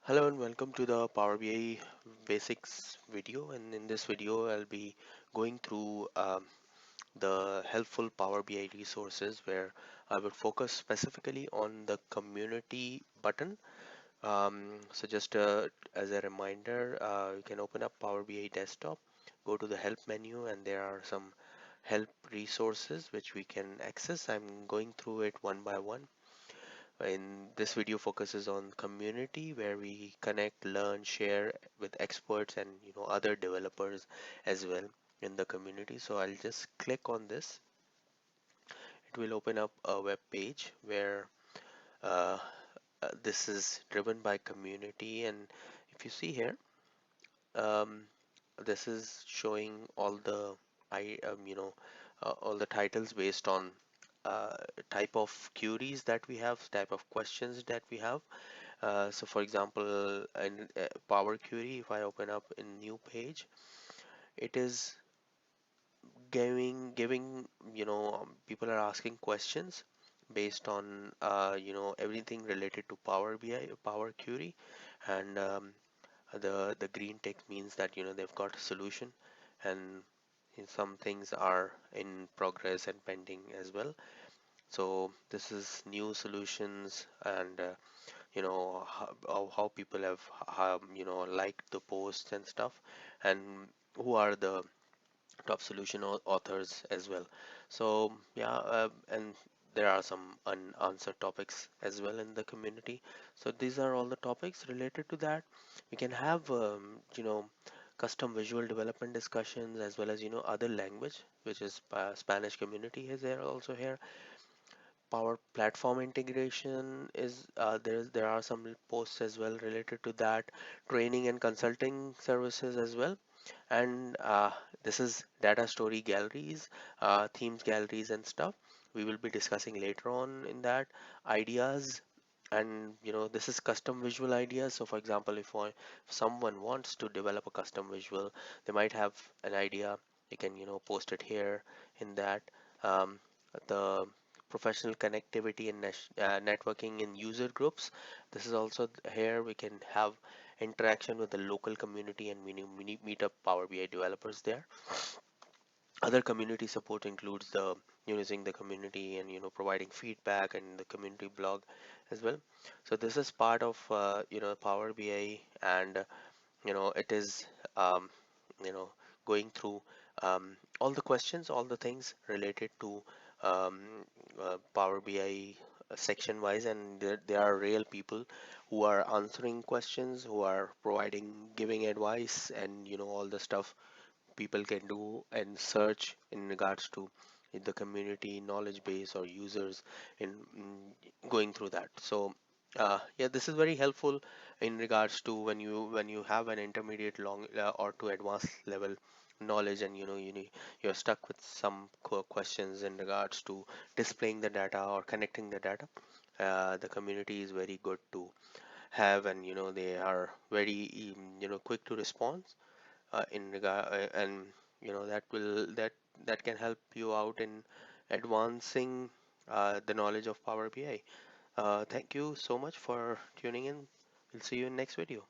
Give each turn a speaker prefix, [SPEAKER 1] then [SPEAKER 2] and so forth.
[SPEAKER 1] Hello and welcome to the Power BI basics video, and in this video I'll be going through the helpful Power BI resources where I would focus specifically on the community button. So just as a reminder, you can open up Power BI desktop, go to the help menu, and there are some help resources which we can access. I'm going through it one by one. In this video focuses on community where we connect, learn, share with experts and other developers as well in the community. So I'll just click on this. It will open up a web page where uh, this is driven by community, and if you see here, um, this is showing all the I all the titles based on uh, type of queries that we have, type of questions that we have. So for example, in Power Query, if I open up a new page, it is giving people are asking questions based on everything related to Power BI, Power Query, and the green tick means that they've got a solution, and some things are in progress and pending as well. So this is new solutions, and how people have liked the posts and stuff, and who are the top solution authors as well. So yeah, and there are some unanswered topics as well in the community. So these are all the topics related to that. We can have custom visual development discussions as well as other language, which is Spanish community is there also here. Power Platform integration is there are some posts as well related to that. Training and consulting services as well. And this is data story galleries, themes galleries and stuff. We will be discussing later on in that. Ideas, and this is custom visual ideas. So for example, if someone wants to develop a custom visual, they might have an idea. They can post it here in that. The professional connectivity and networking in user groups, this is also here. We can have interaction with the local community and meet up Power BI developers there. Other community support includes the using the community and providing feedback and the community blog as well. So this is part of Power BI, and it is um, you know going through all the questions, all the things related to um, Power BI section wise, and there are real people who are answering questions, who are providing, giving advice, and all the stuff people can do and search in regards to the community knowledge base or users in going through that. So yeah, this is very helpful in regards to when you have an intermediate long or to advanced level knowledge, and you're stuck with some questions in regards to displaying the data or connecting the data. The community is very good to have, and they are very quick to respond in regard and that can help you out in advancing the knowledge of Power BI. Thank you so much for tuning in. We'll see you in next video.